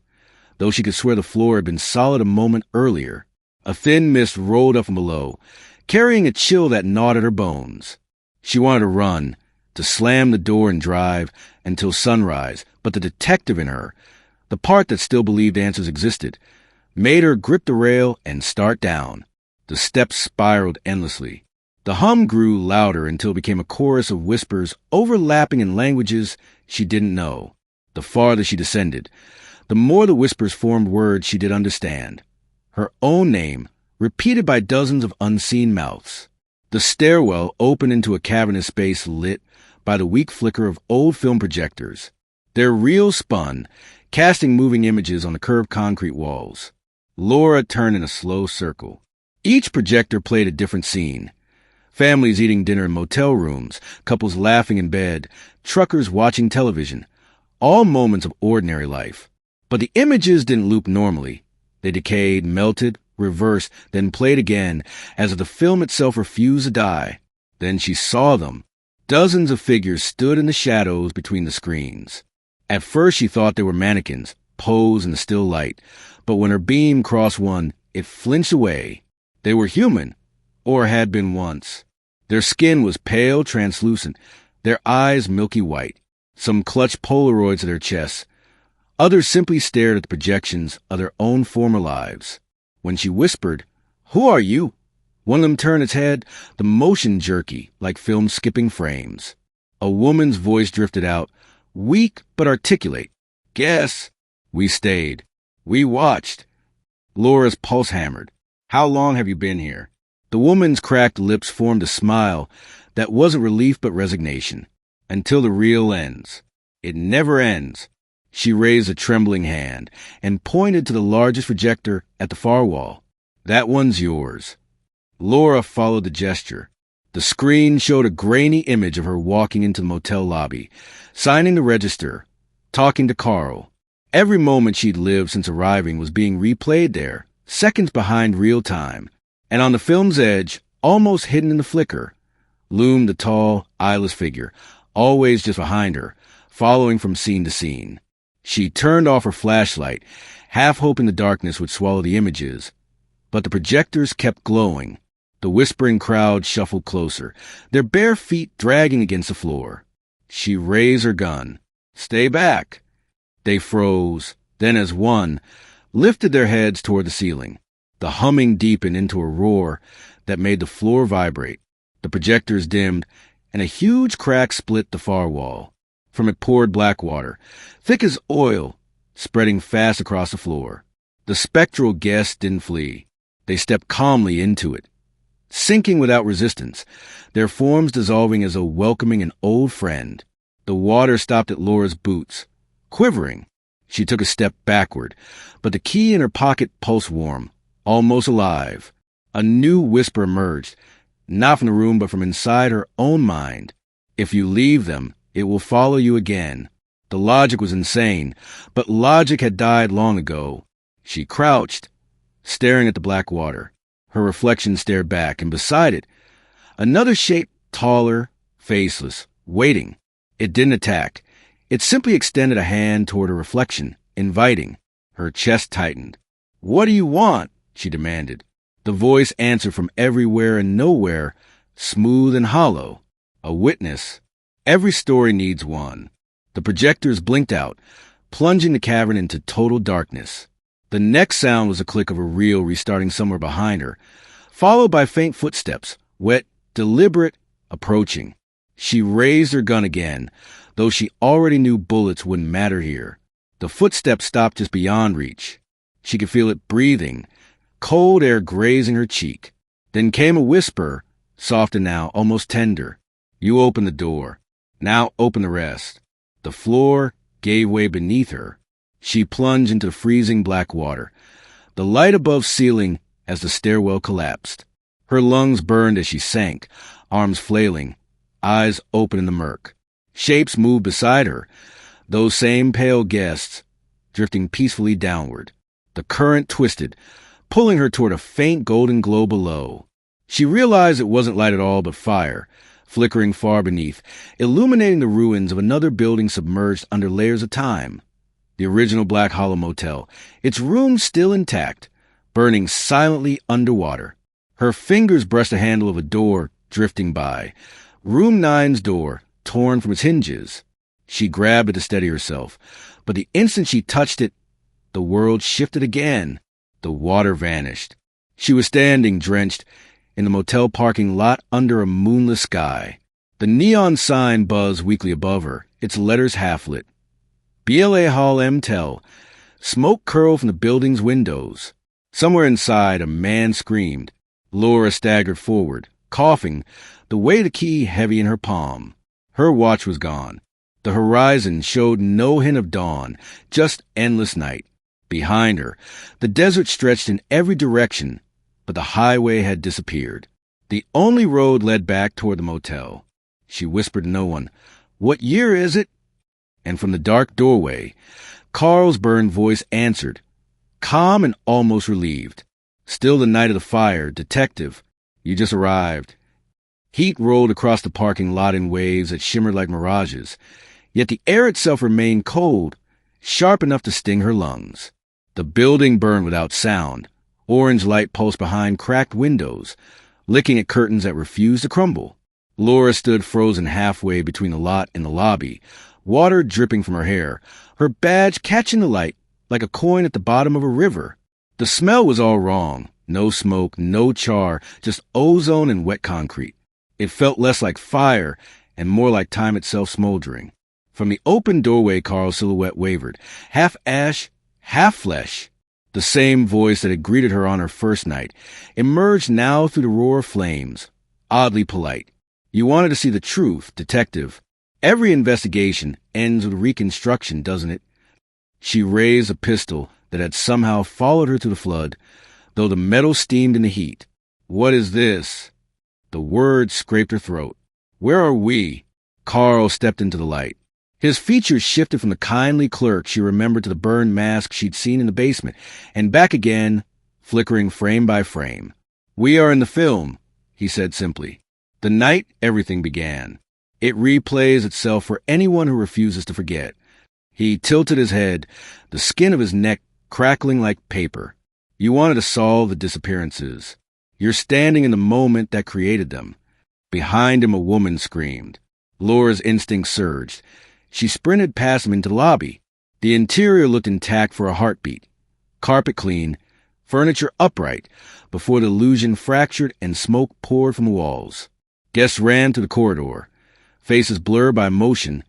though she could swear the floor had been solid a moment earlier. A thin mist rolled up from below, carrying a chill that gnawed at her bones. She wanted to run, to slam the door and drive until sunrise, but the detective in her, the part that still believed answers existed, made her grip the rail and start down. The steps spiraled endlessly. The hum grew louder until it became a chorus of whispers overlapping in languages she didn't know. The farther she descended, the more the whispers formed words she did understand. Her own name, repeated by dozens of unseen mouths. The stairwell opened into a cavernous space lit by the weak flicker of old film projectors. Their reels spun, casting moving images on the curved concrete walls. Laura turned in a slow circle. Each projector played a different scene. Families eating dinner in motel rooms, couples laughing in bed, truckers watching television. All moments of ordinary life. But the images didn't loop normally. They decayed, melted, reversed, then played again, as if the film itself refused to die. Then she saw them. Dozens of figures stood in the shadows between the screens. At first she thought they were mannequins, posed in the still light, but when her beam crossed one, it flinched away. They were human, or had been once. Their skin was pale, translucent, their eyes milky white. Some clutched Polaroids at their chests. Others simply stared at the projections of their own former lives. When she whispered, "Who are you?" one of them turned its head, the motion jerky, like film skipping frames. A woman's voice drifted out, weak but articulate. "Guess." We stayed. We watched. Laura's pulse hammered. "How long have you been here?" The woman's cracked lips formed a smile that wasn't relief but resignation. "Until the reel ends." "It never ends." She raised a trembling hand and pointed to the largest projector at the far wall. "That one's yours." Laura followed the gesture. The screen showed a grainy image of her walking into the motel lobby, signing the register, talking to Carl. Every moment she'd lived since arriving was being replayed there, seconds behind real time. And on the film's edge, almost hidden in the flicker, loomed the tall, eyeless figure, always just behind her, following from scene to scene. She turned off her flashlight, half hoping the darkness would swallow the images. But the projectors kept glowing. The whispering crowd shuffled closer, their bare feet dragging against the floor. She raised her gun. "Stay back." They froze, then as one, lifted their heads toward the ceiling. The humming deepened into a roar that made the floor vibrate. The projectors dimmed, and a huge crack split the far wall. From it poured black water, thick as oil, spreading fast across the floor. The spectral guests didn't flee. They stepped calmly into it, sinking without resistance, their forms dissolving as though welcoming an old friend. The water stopped at Laura's boots, quivering. She took a step backward, but the key in her pocket pulsed warm, almost alive. A new whisper emerged. not from the room but from inside her own mind. If you leave them, it will follow you again. The logic was insane, but logic had died long ago. She crouched, staring at the black water. Her reflection stared back, and beside it, another shape, taller, faceless, waiting. It didn't attack. It simply extended a hand toward her reflection, inviting. Her chest tightened. "What do you want?" she demanded. The voice answered from everywhere and nowhere, smooth and hollow. A witness. Every story needs one. The projectors blinked out, plunging the cavern into total darkness. The next sound was a click of a reel restarting somewhere behind her, followed by faint footsteps, wet, deliberate, approaching. She raised her gun again, though she already knew bullets wouldn't matter here. The footsteps stopped just beyond reach. She could feel it breathing, cold air grazing her cheek. Then came a whisper, soft and now almost tender. "You open the door. Now open the rest." The floor gave way beneath her. She plunged into freezing black water, the light above ceiling as the stairwell collapsed. Her lungs burned as she sank, arms flailing, eyes open in the murk. Shapes moved beside her, those same pale guests, drifting peacefully downward. The current twisted, pulling her toward a faint golden glow below. She realized it wasn't light at all but fire, flickering far beneath, illuminating the ruins of another building submerged under layers of time. The original Black Hollow Motel, its rooms still intact, burning silently underwater. Her fingers brushed the handle of a door drifting by. Room 9's door, torn from its hinges. She grabbed it to steady herself, but the instant she touched it, the world shifted again. The water vanished. She was standing, drenched, in the motel parking lot under a moonless sky. The neon sign buzzed weakly above her, its letters half-lit. BLA Hall Motel. Smoke curled from the building's windows. Somewhere inside, a man screamed. Laura staggered forward, coughing, the weight of the key heavy in her palm. Her watch was gone. The horizon showed no hint of dawn, just endless night. Behind her, the desert stretched in every direction, but the highway had disappeared. The only road led back toward the motel. She whispered to no one, "What year is it?" And from the dark doorway, Carl's burned voice answered, calm and almost relieved. "Still the night of the fire, detective. You just arrived." Heat rolled across the parking lot in waves that shimmered like mirages, yet the air itself remained cold, sharp enough to sting her lungs. The building burned without sound. Orange light pulsed behind cracked windows, licking at curtains that refused to crumble. Laura stood frozen halfway between the lot and the lobby, water dripping from her hair, her badge catching the light like a coin at the bottom of a river. The smell was all wrong. No smoke, no char, just ozone and wet concrete. It felt less like fire and more like time itself smoldering. From the open doorway, Carl's silhouette wavered, half ash, half flesh. The same voice that had greeted her on her first night emerged now through the roar of flames, oddly polite. "You wanted to see the truth, detective. Every investigation ends with reconstruction, doesn't it?" She raised a pistol that had somehow followed her through the flood, though the metal steamed in the heat. "What is this?" The words scraped her throat. "Where are we?" Carl stepped into the light. His features shifted from the kindly clerk she remembered to the burned mask she'd seen in the basement, and back again, flickering frame by frame. "We are in the film," he said simply. "The night everything began. It replays itself for anyone who refuses to forget." He tilted his head, the skin of his neck crackling like paper. "You wanted to solve the disappearances. You're standing in the moment that created them." Behind him, a woman screamed. Laura's instinct surged. She sprinted past him into the lobby. The interior looked intact for a heartbeat. Carpet clean, furniture upright, before the illusion fractured and smoke poured from the walls. Guests ran to the corridor, faces blurred by motion,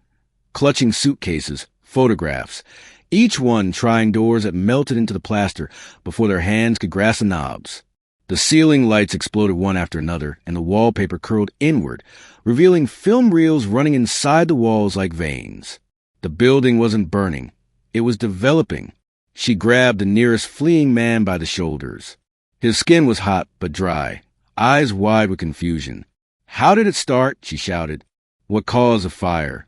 clutching suitcases, photographs, each one trying doors that melted into the plaster before their hands could grasp the knobs. The ceiling lights exploded one after another, and the wallpaper curled inward, revealing film reels running inside the walls like veins. The building wasn't burning. It was developing. She grabbed the nearest fleeing man by the shoulders. His skin was hot but dry, eyes wide with confusion. "How did it start?" she shouted. "What caused the fire?"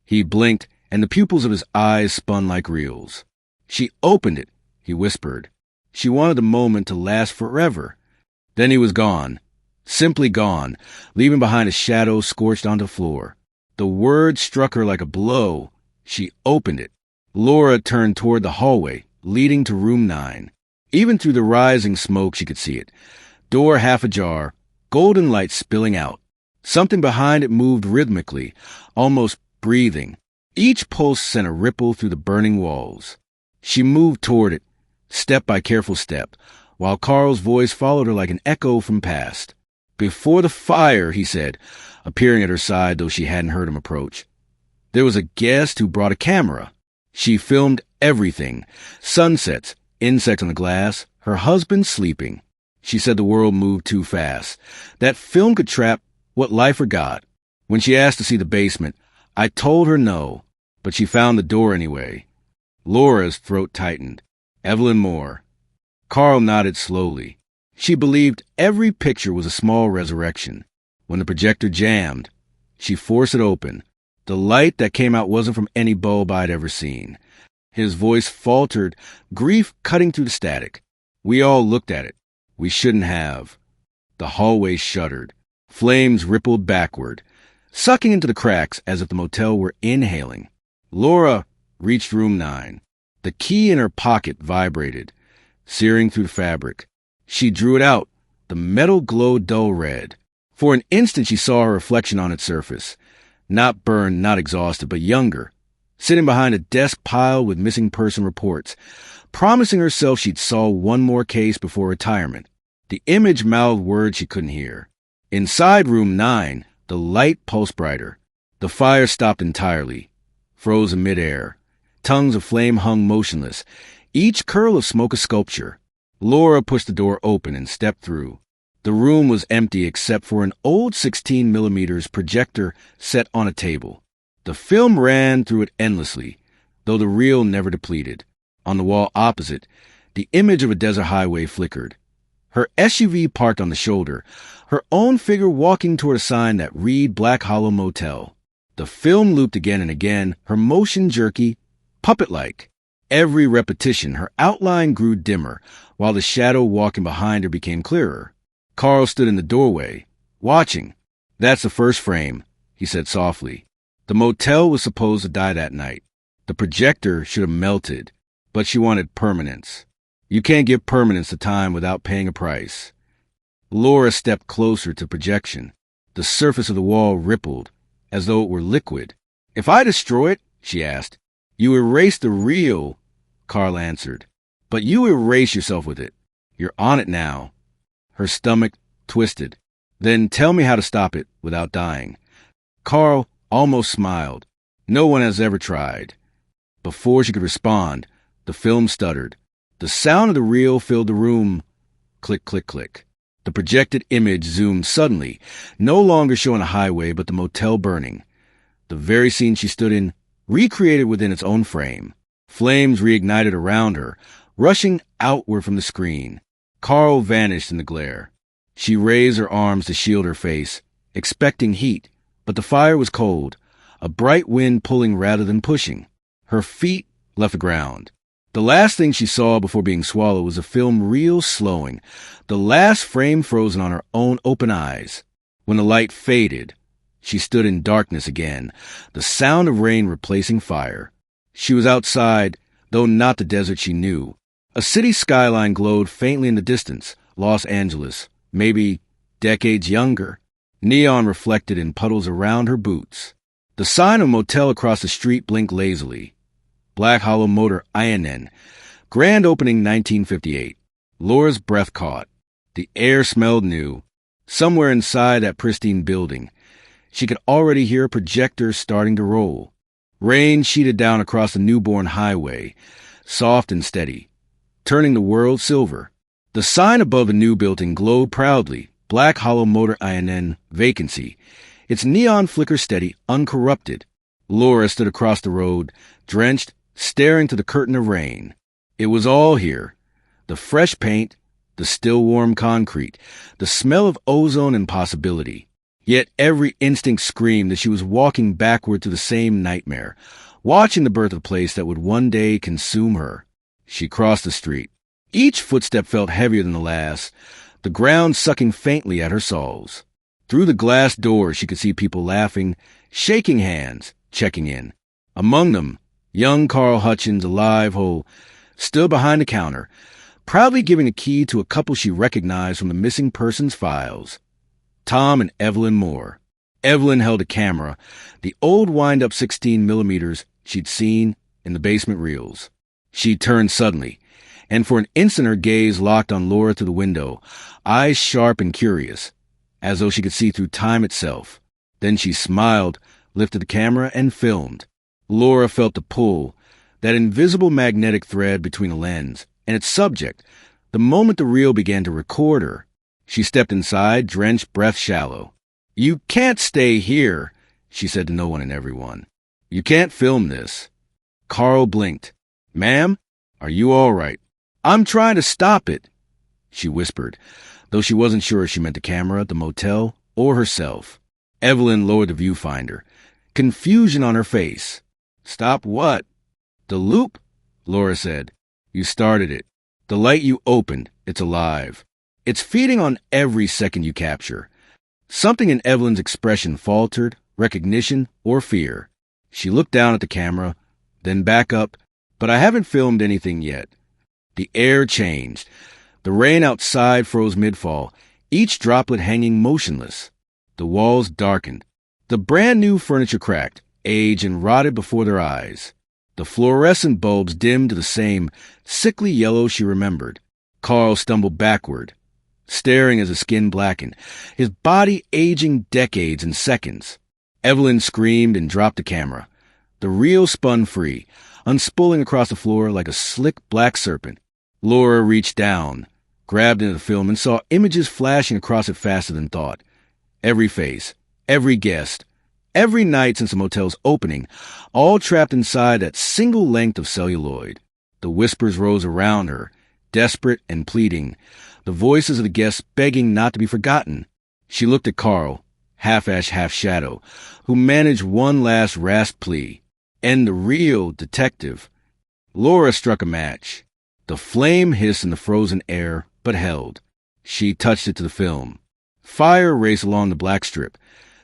He blinked, and the pupils of his eyes spun like reels. "She opened it," he whispered. She wanted the moment to last forever. Then he was gone. Simply gone, leaving behind a shadow scorched onto the floor. The word struck her like a blow. She opened it. Laura turned toward the hallway, leading to room 9. Even through the rising smoke, she could see it. Door half ajar, golden light spilling out. Something behind it moved rhythmically, almost breathing. Each pulse sent a ripple through the burning walls. She moved toward it, step by careful step, while Carl's voice followed her like an echo from past. "Before the fire," he said, appearing at her side, though she hadn't heard him approach. There was a guest who brought a camera. She filmed everything. Sunsets, insects on the glass, her husband sleeping. She said the world moved too fast. That film could trap what life forgot. When she asked to see the basement, I told her no, but she found the door anyway. Laura's throat tightened. Evelyn Moore. Carl nodded slowly. She believed every picture was a small resurrection. When the projector jammed, she forced it open. The light that came out wasn't from any bulb I'd ever seen. His voice faltered, grief cutting through the static. We all looked at it. We shouldn't have. The hallway shuddered. Flames rippled backward, sucking into the cracks as if the motel were inhaling. Laura reached room 9. The key in her pocket vibrated, searing through the fabric. She drew it out. The metal glowed dull red. For an instant she saw her reflection on its surface. Not burned, not exhausted, but younger, sitting behind a desk piled with missing person reports, promising herself she'd solve one more case before retirement. The image mouthed words she couldn't hear. Inside room 9, the light pulsed brighter. The fire stopped entirely, froze in midair. Tongues of flame hung motionless, each curl of smoke a sculpture. Laura pushed the door open and stepped through. The room was empty except for an old 16mm projector set on a table. The film ran through it endlessly, though the reel never depleted. On the wall opposite, the image of a desert highway flickered. Her SUV parked on the shoulder, her own figure walking toward a sign that read Black Hollow Motel. The film looped again and again, her motion jerky, puppet-like. Every repetition, her outline grew dimmer, while the shadow walking behind her became clearer. Carl stood in the doorway, watching. "That's the first frame," he said softly. The motel was supposed to die that night. The projector should have melted, but she wanted permanence. You can't give permanence to time without paying a price. Laura stepped closer to projection. The surface of the wall rippled, as though it were liquid. "If I destroy it," she asked, "you erase the real," Carl answered. "But you erase yourself with it. You're on it now." Her stomach twisted. "Then tell me how to stop it without dying." Carl almost smiled. "No one has ever tried." Before she could respond, the film stuttered. The sound of the reel filled the room. Click, click, click. The projected image zoomed suddenly, no longer showing a highway but the motel burning. The very scene she stood in, recreated within its own frame. Flames reignited around her, rushing outward from the screen. Carl vanished in the glare. She raised her arms to shield her face, expecting heat, but the fire was cold, a bright wind pulling rather than pushing. Her feet left the ground. The last thing she saw before being swallowed was the film reel slowing, the last frame frozen on her own open eyes. When the light faded, she stood in darkness again, the sound of rain replacing fire. She was outside, though not the desert she knew. A city skyline glowed faintly in the distance, Los Angeles, maybe decades younger. Neon reflected in puddles around her boots. The sign of a motel across the street blinked lazily. Black Hollow Motel INN. Grand opening 1958. Laura's breath caught. The air smelled new. Somewhere inside that pristine building, she could already hear a projector starting to roll. Rain sheeted down across the newborn highway, soft and steady, turning the world silver. The sign above the new building glowed proudly. Black Hollow Motel INN vacancy. Its neon flicker steady, uncorrupted. Laura stood across the road, drenched, staring to the curtain of rain. It was all here. The fresh paint, the still warm concrete, the smell of ozone and possibility. Yet every instinct screamed that she was walking backward to the same nightmare, watching the birth of a place that would one day consume her. She crossed the street. Each footstep felt heavier than the last, the ground sucking faintly at her soles. Through the glass doors she could see people laughing, shaking hands, checking in. Among them, young Carl Hutchins, alive, whole, stood behind the counter, proudly giving a key to a couple she recognized from the missing persons files. Tom and Evelyn Moore. Evelyn held a camera, the old wind-up 16mm she'd seen in the basement reels. She turned suddenly, and for an instant her gaze locked on Laura through the window, eyes sharp and curious, as though she could see through time itself. Then she smiled, lifted the camera, and filmed. Laura felt the pull, that invisible magnetic thread between a lens and its subject, the moment the reel began to record her. She stepped inside, drenched, breath shallow. "You can't stay here," she said to no one and everyone. "You can't film this." Carl blinked. "Ma'am, are you all right?" "I'm trying to stop it," she whispered, though she wasn't sure if she meant the camera, the motel, or herself. Evelyn lowered the viewfinder, confusion on her face. "Stop what?" "The loop," Laura said. "You started it. The light you opened, it's alive. It's feeding on every second you capture." Something in Evelyn's expression faltered, recognition or fear. She looked down at the camera, then back up, "But I haven't filmed anything yet." The air changed. The rain outside froze mid-fall, each droplet hanging motionless. The walls darkened. The brand-new furniture cracked, aged and rotted before their eyes. The fluorescent bulbs dimmed to the same sickly yellow she remembered. Carl stumbled backward, staring as his skin blackened, his body aging decades in seconds. Evelyn screamed and dropped the camera. The reel spun free, unspooling across the floor like a slick black serpent. Laura reached down, grabbed into the film, and saw images flashing across it faster than thought. Every face, every guest, every night since the motel's opening, all trapped inside that single length of celluloid. The whispers rose around her, desperate and pleading, the voices of the guests begging not to be forgotten. She looked at Carl, half-ash, half-shadow, who managed one last rasped plea. And the real detective. Laura struck a match. The flame hissed in the frozen air, but held. She touched it to the film. Fire raced along the black strip,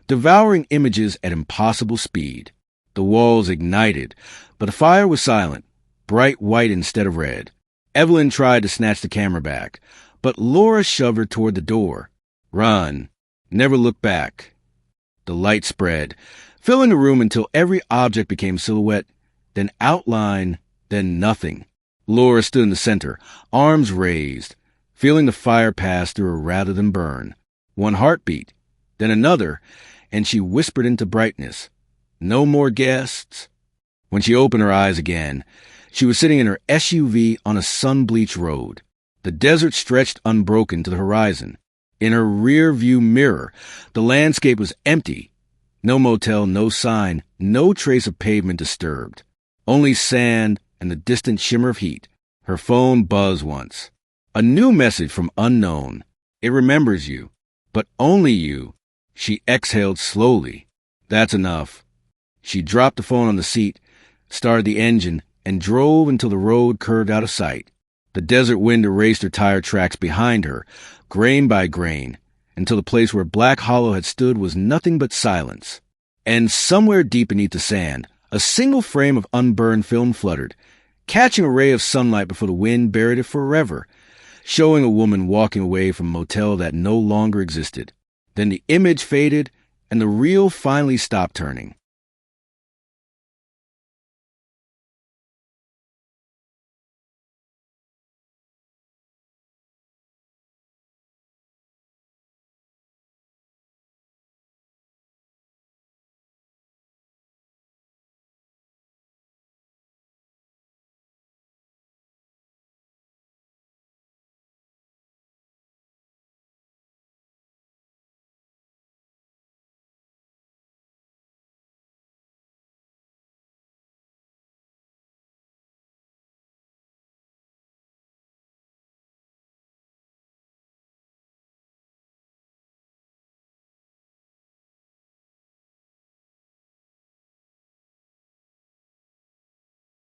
devouring images at impossible speed. The walls ignited, but the fire was silent, bright white instead of red. Evelyn tried to snatch the camera back, but Laura shoved her toward the door. "Run. Never look back." The light spread, filling the room until every object became silhouette, then outline, then nothing. Laura stood in the center, arms raised, feeling the fire pass through her rather than burn. One heartbeat, then another, and she whispered into brightness, "No more guests." When she opened her eyes again, she was sitting in her SUV on a sun-bleached road. The desert stretched unbroken to the horizon. In her rear-view mirror, the landscape was empty. No motel, no sign, no trace of pavement disturbed. Only sand and the distant shimmer of heat. Her phone buzzed once. A new message from unknown. "It remembers you, but only you." She exhaled slowly. "That's enough." She dropped the phone on the seat, started the engine, and drove until the road curved out of sight. The desert wind erased her tire tracks behind her, grain by grain, until the place where Black Hollow had stood was nothing but silence. And somewhere deep beneath the sand, a single frame of unburned film fluttered, catching a ray of sunlight before the wind buried it forever, showing a woman walking away from a motel that no longer existed. Then the image faded, and the reel finally stopped turning.